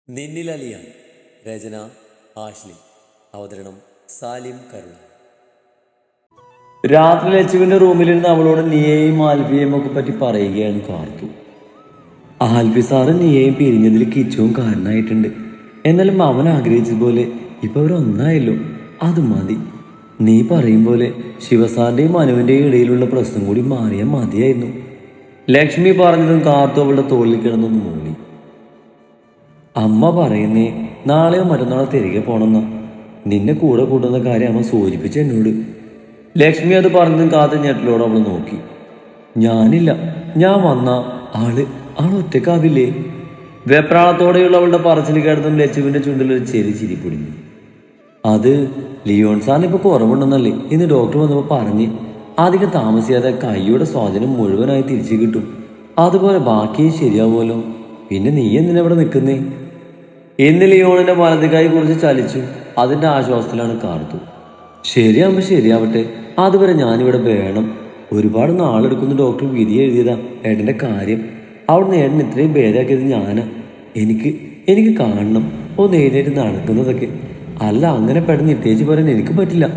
നിന്നിലലിയ രചന Ashley. അവതരണം സാലിം കരുള. രാത്രി ലച്ചുവിന്റെ റൂമിലിരുന്ന് അവളോട് നിയെയും ആൽഫിയെയും ഒക്കെ പറ്റി പറയുകയാണ് കാർത്തു. ആൽഫി സാറ് നിയെയും പിരിഞ്ഞതിൽ കിച്ചുവും കാരണമായിട്ടുണ്ട്. എന്നാലും അവൻ ആഗ്രഹിച്ചതുപോലെ ഇപ്പൊ അവരൊന്നായല്ലോ, അത് മതി. നീ പറയും പോലെ ശിവസാറിന്റെയും മനുവിന്റെയും ഇടയിലുള്ള പ്രശ്നം കൂടി മാറിയാൽ മതിയായിരുന്നു. ലക്ഷ്മി പറഞ്ഞതും കാർത്തു അവളുടെ തോളിൽ കിടന്നൊന്ന് മൂളി. അമ്മ പറയുന്നേ നാളെയോ മറ്റന്നാളോ തിരികെ പോണെന്നാ. നിന്നെ കൂടെ കൂട്ടുന്ന കാര്യം അമ്മ സൂചിപ്പിച്ച എന്നോട്. ലക്ഷ്മി അത് പറഞ്ഞതും കാത്ത് ഞെട്ടലോടെ അവൾ നോക്കി. ഞാനില്ല, ഞാൻ വന്ന ആള് ഒറ്റക്കാവില്ലേ? വെപ്രാളത്തോടെയുള്ള അവളുടെ പറച്ചിൽ കേട്ടതും ലച്ചുവിന്റെ ചുണ്ടിലൊരു ചെറിയ ചിരി പൊടിഞ്ഞു. അത് ലിയോൺ സാറിന് ഇപ്പൊ കുറവുണ്ടെന്നല്ലേ ഇന്ന് ഡോക്ടർ വന്നപ്പോ പറഞ്ഞ്. അധികം താമസിയാതെ കൈയുടെ സ്വാധീനം മുഴുവനായി തിരിച്ചു കിട്ടും. അതുപോലെ ബാക്കിയും ശരിയാവുമല്ലോ. പിന്നെ നീ എന്തിനെവിടെ നിൽക്കുന്നേ? ഇന്ന് ലിയോണിന്റെ വലത് കൈ കുറിച്ച് ചലിച്ചു. അതിന്റെ ആശ്വാസത്തിലാണ് കാർത്തു. ശരിയാകുമ്പോ ശരിയാവട്ടെ, അതുവരെ ഞാനിവിടെ വേണം. ഒരുപാട് നാളെടുക്കുന്ന ഡോക്ടർ വിധി എഴുതിയതാ ഏട്ടന്റെ കാര്യം. അവിടുന്ന് ഏട്ടൻ ഇത്രയും ഭേദാക്കിയത് ഞാനാ. എനിക്ക് കാണണം ഒന്ന് എഴുന്നേറ്റ് നടക്കുന്നതൊക്കെ. അല്ല അങ്ങനെ പെട്ടെന്ന് ഇട്ടേച്ച് പറയാൻ എനിക്ക് പറ്റില്ല.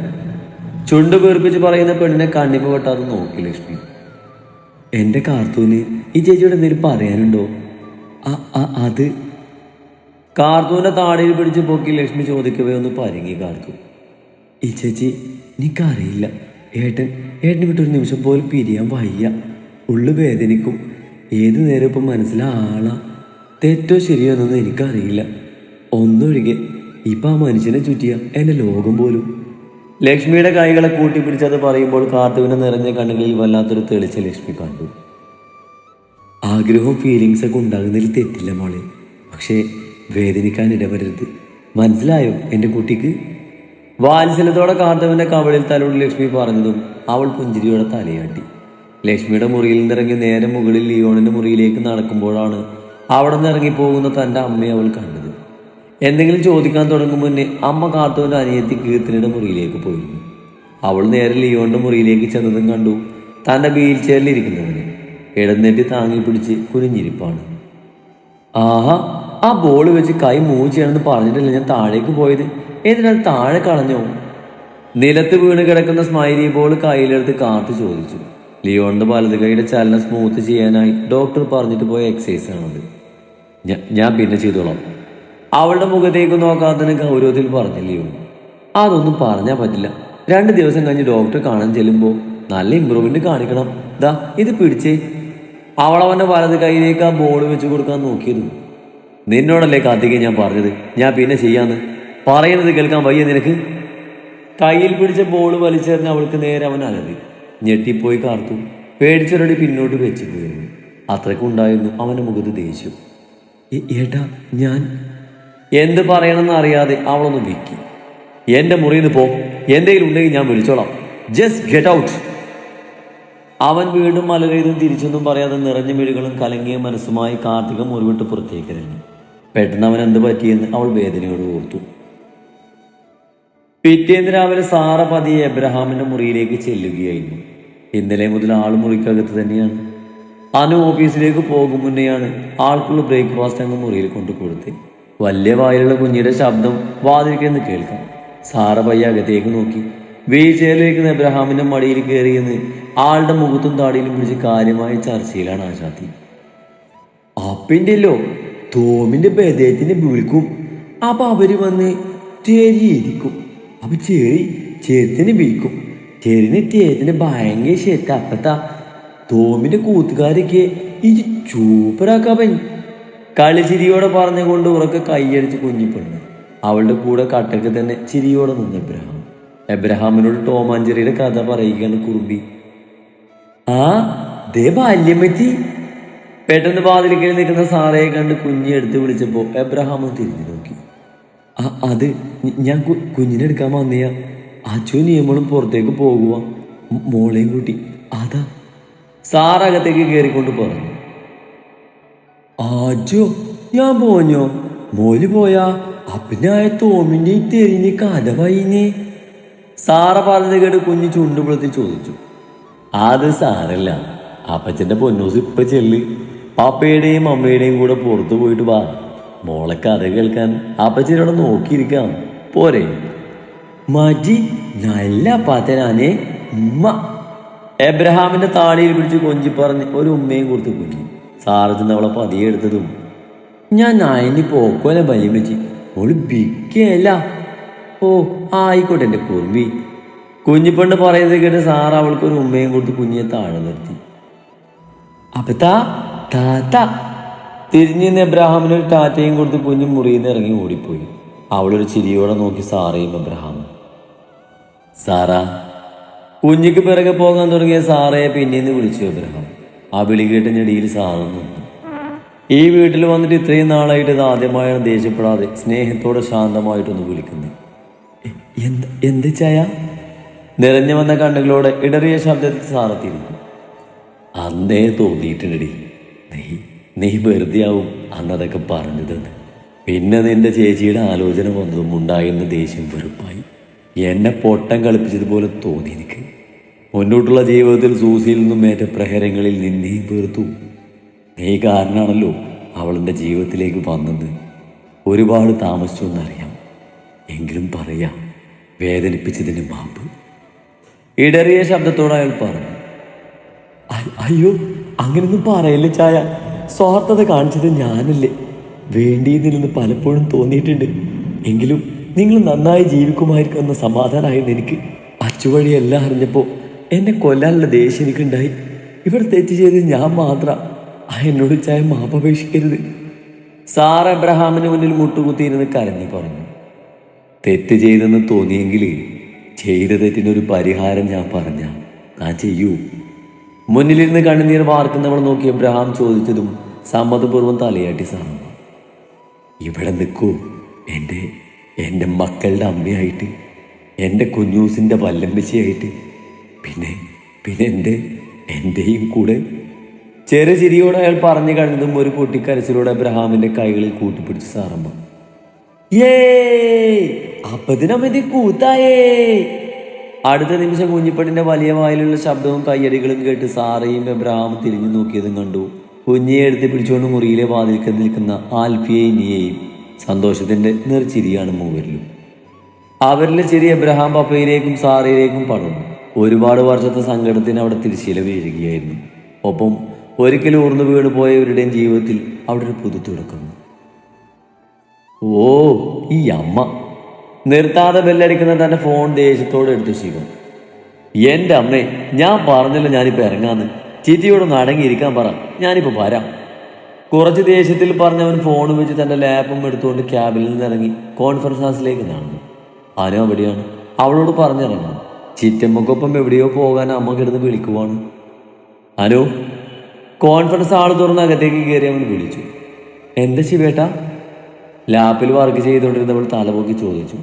ചുണ്ട് വീർപ്പിച്ച് പറയുന്ന പെണ്ണിനെ കണ്ണിപ്പ് പെട്ടാതെ നോക്കി ലക്ഷ്മി. എന്റെ കാർത്തൂന് ഈ ചേച്ചിയോട് എന്തെങ്കിലും പറയാനുണ്ടോ? അത് കാർത്തൂന്റെ താടിയിൽ പിടിച്ച് പൊക്കി ലക്ഷ്മി ചോദിക്കവേ ഒന്ന് പരുങ്ങി കാർത്തു. ഈ ചേച്ചി എനിക്കറിയില്ല, ഏട്ടന് വിട്ടൊരു നിമിഷം പോലും പിരിയാൻ വയ്യ. ഉള്ളു വേദനിക്കും. ഏത് നേരം ഇപ്പം മനസ്സിലാളാ. തെറ്റോ ശരിയോ എന്നൊന്നും എനിക്കറിയില്ല. ഒന്നൊഴികെ ഇപ്പം ആ മനുഷ്യനെ ചുറ്റിയ എൻ്റെ ലോകം പോലും. ലക്ഷ്മിയുടെ കൈകളെ കൂട്ടിപ്പിടിച്ചത് പറയുമ്പോൾ കാർത്തുവിന്റെ നിറഞ്ഞ കണ്ണുകളിൽ വല്ലാത്തൊരു തെളിച്ച ലക്ഷ്മി കണ്ടു. ആഗ്രഹവും ഫീലിങ്സ് ഒക്കെ ഉണ്ടാകുന്നതിൽ തെറ്റില്ല മോളെ, പക്ഷേ വേദനിക്കാൻ ഇടവരരുത്. മനസ്സിലായോ എൻ്റെ കുട്ടിക്ക്? വാത്സല്യത്തോടെ കാർത്തവന്റെ കവളിൽ തലോടി ലക്ഷ്മി പറഞ്ഞതും അവൾ പുഞ്ചിരിയോടെ തലയാട്ടി. ലക്ഷ്മിയുടെ മുറിയിൽ നിന്നിറങ്ങി നേരെ മുകളിൽ ലിയോണിന്റെ മുറിയിലേക്ക് നടക്കുമ്പോഴാണ് അവിടെ നിന്ന് ഇറങ്ങിപ്പോകുന്ന തൻ്റെ അമ്മയെ അവൾ കണ്ടത്. എന്തെങ്കിലും ചോദിക്കാൻ തുടങ്ങും മുന്നേ അമ്മ കാർത്തവന്റെ അനിയത്തി കീർത്തനയുടെ മുറിയിലേക്ക് പോയിരുന്നു. അവൾ നേരെ ലിയോണിന്റെ മുറിയിലേക്ക് ചെന്നതും കണ്ടു തൻ്റെ വീൽ ചെയറിൽ ഇരിക്കുന്നവനെ. ഇടന്നെറ്റി താങ്ങി പിടിച്ച് കുനിഞ്ഞിരിപ്പാണ്. ആഹാ, ആ ബോൾ വെച്ച് കൈ മൂവ് ചെയ്യണമെന്ന് പറഞ്ഞിട്ടല്ലേ ഞാൻ താഴേക്ക് പോയത്. എന്തിനത് താഴെ കളഞ്ഞോ? നിലത്ത് വീണ് കിടക്കുന്ന സ്മൈലി ബോൾ കയ്യിലെടുത്ത് കാത്തു ചോദിച്ചു. ലിയോണിന്റെ വലത് കൈയുടെ ചലനം സ്മൂത്ത് ചെയ്യാനായി ഡോക്ടർ പറഞ്ഞിട്ട് പോയ എക്സസൈസ് ആണത്. ഞാൻ പിന്നെ ചെയ്തോളാം. അവളുടെ മുഖത്തേക്ക് നോക്കാത്തതിന് ഗൗരവത്തിൽ പറഞ്ഞു ലിയോൺ. അതൊന്നും പറഞ്ഞാൽ പറ്റില്ല. 2 ദിവസം കഴിഞ്ഞ് ഡോക്ടറെ കാണാൻ ചെല്ലുമ്പോൾ നല്ല ഇമ്പ്രൂവ്മെന്റ് കാണിക്കണം. ദാ ഇത് പിടിച്ചേ. അവളവന്റെ വലത് കൈയിലേക്ക് ആ ബോൾ വെച്ച് കൊടുക്കാൻ നോക്കിയിരുന്നു. നിന്നോടല്ലേ കാർത്തികേ ഞാൻ പറഞ്ഞത്, ഞാൻ പിന്നെ ചെയ്യാന്ന്. പറയുന്നത് കേൾക്കാൻ വയ്യ നിനക്ക്? കയ്യിൽ പിടിച്ച ബോൾ വലിച്ചെറിഞ്ഞ് അവൾക്ക് നേരെ അവൻ അലറി. ഞെട്ടിപ്പോയി കാർത്തു. പേടിച്ചൊരടി പിന്നോട്ട് വെച്ച് പോയിരുന്നു. അത്രയ്ക്കുണ്ടായിരുന്നു അവന്റെ മുഖത്ത് ദേഷ്യം. ഏട്ടാ, ഞാൻ എന്ത് പറയണമെന്ന് അറിയാതെ അവളൊന്ന് വിക്കി. എന്റെ മുറിയിൽ നിന്ന് പോ. എന്തെങ്കിലും ഉണ്ടെങ്കിൽ ഞാൻ വിളിച്ചോളാം. Just get out. അവൻ വീണ്ടും മലരെയ്തും തിരിച്ചൊന്നും പറയാതെ നിറഞ്ഞ മിഴികളും കലങ്ങിയ മനസ്സുമായി കാർത്തിക മുറിവിട്ട് പുറത്തേക്കിറങ്ങി. പെട്ടെന്ന് അവൻ എന്ത് പറ്റിയെന്ന് അവൾ വേദനയോട് ഓർത്തു. പിറ്റേന്ന് രാവിലെ സാറ പതിയെ എബ്രഹാമിന്റെ മുറിയിലേക്ക് ചെല്ലുകയായിരുന്നു. ഇന്നലെ മുതൽ ആൾ മുറിക്കകത്ത് തന്നെയാണ്. അനു ഓഫീസിലേക്ക് പോകും മുന്നെയാണ് ആൾക്കുള്ള ബ്രേക്ക്ഫാസ്റ്റ് അങ്ങ് മുറിയിൽ കൊണ്ടു കൊടുത്ത്. വലിയ വായിലുള്ള കുഞ്ഞിയുടെ ശബ്ദം വാതിൽക്കെന്ന് കേൾക്കാം. സാറ പയ്യ അകത്തേക്ക് നോക്കി. വീൽചെയറിലേക്ക് എബ്രഹാമിന്റെ മടിയിൽ കയറിയെന്ന് ആളുടെ മുഖത്തും താടിയിലും പിടിച്ച് കാര്യമായ ചർച്ചയിലാണ് ആശാത്തി. അപ്പിൻ്റെല്ലോ തോമിന്റെ ബദേത്തിന് വിളിക്കും. അപ്പൊ അവര് വന്ന് ചേരിയിരിക്കും. അപ്പൊ ചേരത്തിന് വിളിക്കും. ചേരിന് തേത്തിന് ഭയങ്കര ശേത്ത. അപ്പത്താ തോമിന്റെ കൂത്തുകാരൊക്കെ ഇത് ചൂപ്പറാക്കാവൻ. കളിച്ചിരിയോടെ പറഞ്ഞുകൊണ്ട് ഉറക്കെ കൈയടിച്ച് കുഞ്ഞിപ്പെണ്ണ്. അവളുടെ കൂടെ കട്ടക്ക് തന്നെ ചിരിയോടെ നിന്ന് എബ്രഹാമിനോട് ടോം ആൻഡ് ജെറിയുടെ കഥ പറയുകയാണ് കുറുമ്പി. ആ ദേ ബാല്യമെത്തി. പെട്ടെന്ന് വാതിലിക്കൽ നിൽക്കുന്ന സാറയെ കണ്ട് കുഞ്ഞി എടുത്ത് വിളിച്ചപ്പോ എബ്രഹാം തിരിഞ്ഞു നോക്കി. അത് ഞാൻ കുഞ്ഞിനെ എടുക്കാൻ വന്നിയ. അച്ചു നിയമങ്ങളും പുറത്തേക്ക് പോകുക, മോളെയും കൂട്ടി. അതാ സാറകത്തേക്ക് കയറിക്കൊണ്ട് പറഞ്ഞു. ആജോ ഞാൻ പോഞ്ഞോ? മോല് പോയാ അപ്പിനായ തോമിന്റെ ഈ തെരിഞ്ഞ് കഥ വൈഞ്ഞേ. സാറ പറഞ്ഞത് കേട്ട് കുഞ്ഞ് ചുണ്ടുപുളത്തി ചോദിച്ചു. അത് സാരല്ല, അപ്പച്ചന്റെ പൊന്നൂസ് ഇപ്പൊ ചെല്ല്. പാപ്പയുടെയും അമ്മയുടെയും കൂടെ പുറത്തു പോയിട്ട് വാ. മോളെ കഥ കേൾക്കാൻ അപ്പച്ചനോട് നോക്കിയിരിക്കാം പോരെ. മതി, നല്ല പാത്തനാനേ ഉമ്മ. എബ്രഹാമിന്റെ താടിയിൽ പിടിച്ച് കൊഞ്ചി പറഞ്ഞ് ഒരു ഉമ്മയും കൊടുത്ത് കുഞ്ഞി. സാറ് ചെന്നവളെ പതിയെ എടുത്തതും ഞാൻ നായനി പോക്കോലെ ഭയം വെച്ച് ഓള് ബിക്കല്ല. ഓ ആയിക്കോട്ടെ എൻ്റെ കുറുമ്പി. കുഞ്ഞിപ്പെണ്ണ് പറയുന്നത് കേട്ട് സാറ് അവൾക്ക് ഒരു ഉമ്മയും കൊടുത്ത് കുഞ്ഞിയെ താഴെ നിർത്തി. അപ്പത്താ താത്ത തിരിഞ്ഞു നിന്ന് എബ്രഹാമിന് ഒരു ടാറ്റയും കൊടുത്ത് കുഞ്ഞു മുറിയിൽ നിന്ന് ഇറങ്ങി ഓടിപ്പോയി. അവളൊരു ചിരിയോടെ നോക്കി സാറേയും എബ്രഹാമും. സാറാ. കുഞ്ഞിക്ക് പിറകെ പോകാൻ തുടങ്ങിയ സാറയെ പിന്നീന്ന് വിളിച്ചു എബ്രഹാം. ആ വിളി കേട്ട ഞെടിയിൽ സാറും നിന്നു. ഈ വീട്ടിൽ വന്നിട്ട് ഇത്രയും നാളായിട്ട് ഇത് ആദ്യമായാണ് ദേഷ്യപ്പെടാതെ സ്നേഹത്തോടെ ശാന്തമായിട്ടൊന്ന് വിളിക്കുന്നത്. എന്ത് ചായ? നിറഞ്ഞു വന്ന കണ്ണുകളോടെ ഇടറിയ ശബ്ദത്തിൽ സാറ് തിരിഞ്ഞു. അന്നേ തോന്നിയിട്ടുണ്ടടി നീ വെറുതെ ആവും അന്നതൊക്കെ പറഞ്ഞതെന്ന്. പിന്നെ നിന്റെ ചേച്ചിയുടെ ആലോചന വന്നതും ഉണ്ടായിരുന്ന ദേഷ്യം വെറുപ്പായി. എന്നെ പൊട്ടം കളിപ്പിച്ചതുപോലെ തോന്നി എനിക്ക്. മുന്നോട്ടുള്ള ജീവിതത്തിൽ സൂസിയിൽ നിന്നും ഏറ്റ പ്രഹരങ്ങളിൽ നിന്നെയും വെറുത്തു. നീ കാരണമാണല്ലോ അവളെൻ്റെ ജീവിതത്തിലേക്ക് വന്നത്. ഒരുപാട് താമസിച്ചു എന്നറിയാം, എങ്കിലും പറയാം വേദനിപ്പിച്ചതിന് മാപ്പ്. ഇടറിയ ശബ്ദത്തോടെ അയാൾ പറഞ്ഞു. അയ്യോ അങ്ങനൊന്നും പറയല്ലേ ചായ. സ്വാർത്ഥത കാണിച്ചത് ഞാനല്ലേ. വേണ്ടിയെന്നില്ലെന്ന് പലപ്പോഴും തോന്നിയിട്ടുണ്ട്. എങ്കിലും നിങ്ങൾ നന്നായി ജീവിക്കുമായിരിക്കും എന്ന സമാധാനമായിരുന്നു എനിക്ക്. അച്ചുവഴിയെല്ലാം അറിഞ്ഞപ്പോൾ എന്നെ കൊല്ലാനുള്ള ദേഷ്യം എനിക്കുണ്ടായി. ഇവിടെ തെറ്റ് ചെയ്തത് ഞാൻ മാത്രം. എന്നോട് ചായ മാപ്പപേക്ഷിക്കരുത്. സാർ എബ്രഹാമിന് മുന്നിൽ മുട്ടുകുത്തിയിരുന്ന് കരഞ്ഞു പറഞ്ഞു. തെറ്റ് ചെയ്തെന്ന് തോന്നിയെങ്കിൽ ചെയ്ത തെറ്റിനൊരു പരിഹാരം ഞാൻ ഞാൻ ചെയ്യൂ. മുന്നിലിരുന്ന് കണ്ണുനീർ വാർക്കുന്നവൾ നോക്കി എബ്രഹാം ചോദിച്ചതും സമ്മതപൂർവ്വം തലയാട്ടി സാറമ്മ. ഇവിടെ നിൽക്കൂ, എൻ്റെ മക്കളുടെ അമ്മയായിട്ട്, എൻ്റെ കുഞ്ഞൂസിൻ്റെ വല്ലമ്പശിയായിട്ട്, പിന്നെ എൻ്റെയും കൂടെ. ചെറു ചിരിയോടെ അയാൾ പറഞ്ഞു കഴിഞ്ഞതും ഒരു പൊട്ടിക്കരച്ചിലൂടെ എബ്രഹാമിൻ്റെ കൈകളിൽ കൂട്ടിപ്പിടിച്ച് സാറമ്മ. അപ്പത്തിനമ്മ കൂത്തായേ. അടുത്ത നിമിഷം കുഞ്ഞിപ്പെട്ടിന്റെ വലിയ വായിലുള്ള ശബ്ദവും കയ്യടികളും കേട്ട് സാറയും എബ്രഹാമും തിരിഞ്ഞു നോക്കിയതും കണ്ടു. കുഞ്ഞിയെ എടുത്ത് പിടിച്ചുകൊണ്ട് മുറിയിലെ വാതിൽക്കൽ നിൽക്കുന്ന ആൽഫിയെയും നീയെയും. സന്തോഷത്തിന്റെ നെറിച്ചിരിയാണ് മൂവരിലും. അവരിലെ ചിരി എബ്രഹാം പപ്പയിലേക്കും സാറയിലേക്കും പടർന്നു. ഒരുപാട് വർഷത്തെ സങ്കടത്തിന് അവിടെ തിരിശീല വീഴുകയായിരുന്നു. ഒപ്പം ഒരിക്കലും ഊർന്നു വീണു പോയവരുടെയും ജീവിതത്തിൽ അവിടെ ഒരു പുതു തുടക്കുന്നു. ഓ ഈ അമ്മ! നിർത്താതെ ബെല്ലടിക്കുന്ന തന്റെ ഫോൺ ദേഷ്യത്തോടെ എടുത്തു ശിവൻ. എൻ്റെ അമ്മേ, ഞാൻ പറഞ്ഞല്ലോ ഞാനിപ്പോൾ ഇറങ്ങാന്ന്. ചിറ്റിയോടൊന്ന് അടങ്ങിയിരിക്കാൻ പറ, ഞാനിപ്പോൾ വരാം. കുറച്ച് ദേഷ്യത്തിൽ പറഞ്ഞവൻ ഫോൺ വെച്ച് തൻ്റെ ലാപ്പും എടുത്തുകൊണ്ട് ക്യാബിൽ നിന്ന് ഇറങ്ങി കോൺഫറൻസ് ഹാസിലേക്ക് നടന്നു. അനു അവിടെയാണ്. അവളോട് പറഞ്ഞിറങ്ങാം. ചിറ്റമ്മക്കൊപ്പം എവിടെയോ പോകാൻ അമ്മ കിടന്ന് വിളിക്കുവാണ്. അനു. കോൺഫറൻസ് ആൾ തുറന്ന് അകത്തേക്ക് കയറി അവൻ വിളിച്ചു. എന്താ ശിവേട്ടാ? ലാപ്പിൽ വർക്ക് ചെയ്തുകൊണ്ടിരുന്നവൾ തലപൊക്കി ചോദിച്ചു.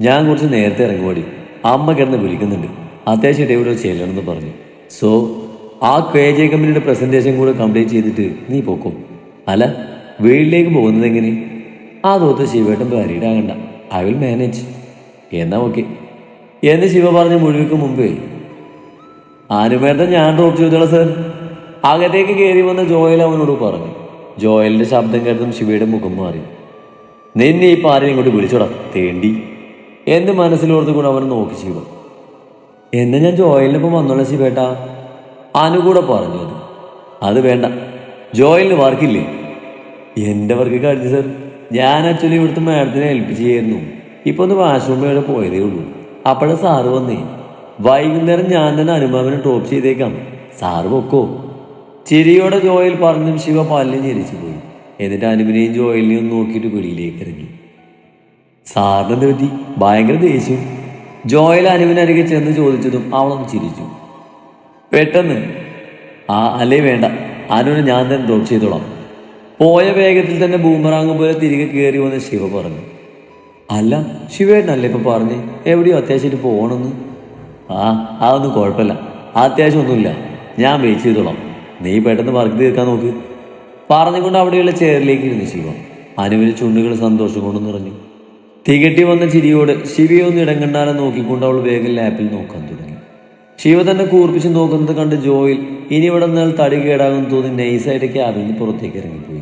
ഞാൻ കുറച്ച് നേരത്തെ ഇറങ്ങുവാടി, അമ്മ കിടന്ന് വിളിക്കുന്നുണ്ട്, അത്യാവശ്യമായിട്ട് എവിടെ ചെല്ലണമെന്ന് പറഞ്ഞു. സോ ആ KJ കമ്പനിയുടെ പ്രസൻറ്റേഷൻ കൂടെ കംപ്ലീറ്റ് ചെയ്തിട്ട് നീ പോക്കും. അല്ല, വീട്ടിലേക്ക് പോകുന്നത് എങ്ങനെ? അതോത്ത് ശിവേട്ടൻ പരിയിടാകണ്ട, ഐ വിൽ മാനേജ്. എന്നാ ഓക്കെ എന്ന് ശിവ പറഞ്ഞ് മുഴുവയ്ക്ക് മുമ്പേ ആനുമേട്ട ഞാൻ ഡ്രോപ്പ് ചെയ്തോളാം സർ. അകത്തേക്ക് കയറി വന്ന ജോയൽ അവനോട് പറഞ്ഞു. ജോയലിന്റെ ശബ്ദം കേട്ടതും ശിവയുടെ മുഖം മാറി. നിന്നെ ഈ പാരയും ഇങ്ങോട്ട് വിളിച്ചോടാ തേണ്ടി എന്ന് മനസ്സിലോർത്തുകൂടെ അവൻ നോക്കി ശിവ. എന്നെ ഞാൻ ജോയലിനൊപ്പം വന്നോളാം ശിവേട്ടാ, അനുകൂടെ പറഞ്ഞു. അത് വേണ്ട, ജോയലിന് വർക്കില്ലേ? എൻ്റെ വർക്ക് കഴിഞ്ഞു സർ. ഞാൻ ആക്ച്വലി ഇവിടുത്തെ മാഡത്തിനെ ഹെൽപ്പ് ചെയ്യായിരുന്നു. ഇപ്പൊ ഒന്ന് വാഷ്റൂമിലൂടെ പോയതേ ഉള്ളൂ. അപ്പോഴേ സാറ് വന്നേ. വൈകുന്നേരം ഞാൻ തന്നെ അനുഭവനെ ഡ്രോപ്പ് ചെയ്തേക്കാം, സാറ് പൊക്കോ. ചിരിയോടെ ജോയൽ പറഞ്ഞും ശിവ പല്ലിൽ ഞെരിച്ചു പോയി. എന്നിട്ട് അനുവിനെയും ജോയലിനെയും ഒന്ന് നോക്കിയിട്ട് വെളിയിലേക്ക് ഇറങ്ങി. സാറിനെന്ത് പറ്റി? ഭയങ്കര ദേഷ്യം. ജോയൽ അനുവിനരികെ ചെന്ന് ചോദിച്ചതും അവളൊന്ന് ചിരിച്ചു. പെട്ടെന്ന് അല്ലേ വേണ്ട, അനുവിനെ ഞാൻ തന്നെ ഡ്രോപ്പ് ചെയ്തോളാം. പോയ വേഗത്തിൽ തന്നെ ബൂമറാങ് പോലെ തിരികെ കയറി വന്ന് ശിവ പറഞ്ഞു. അല്ല ശിവേട്ടനല്ലേ ഇപ്പം പറഞ്ഞ് എവിടെയോ അത്യാവശ്യമായിട്ട് പോകണമെന്ന്? അതൊന്നും കുഴപ്പമില്ല, അത്യാവശ്യമൊന്നുമില്ല, ഞാൻ വെയിറ്റ് ചെയ്തോളാം, നീ പെട്ടെന്ന് വർക്ക് തീർക്കാൻ നോക്ക് പറഞ്ഞുകൊണ്ട് അവിടെയുള്ള ചെയറിലേക്ക് ഇരുന്ന് ശിവ. അനുവിന് ചുണ്ടുകൾ സന്തോഷം കൊണ്ട് നിറഞ്ഞു. തികട്ടി വന്ന ചിരിയോട് ശിവയൊന്ന് ഇടം കണ്ടാലെ നോക്കിക്കൊണ്ട് അവൾ വേഗം ലാപ്പിൽ നോക്കാൻ തുടങ്ങി. ശിവ തന്നെ കൂർപ്പിച്ച് നോക്കുന്നത് കണ്ട് ജോയിൽ ഇനി ഇവിടെ നിന്നാൽ തടി കേടാകും തോന്നി നൈസായിട്ട് ക്യാബിൽ നിന്ന് പുറത്തേക്ക് ഇറങ്ങിപ്പോയി.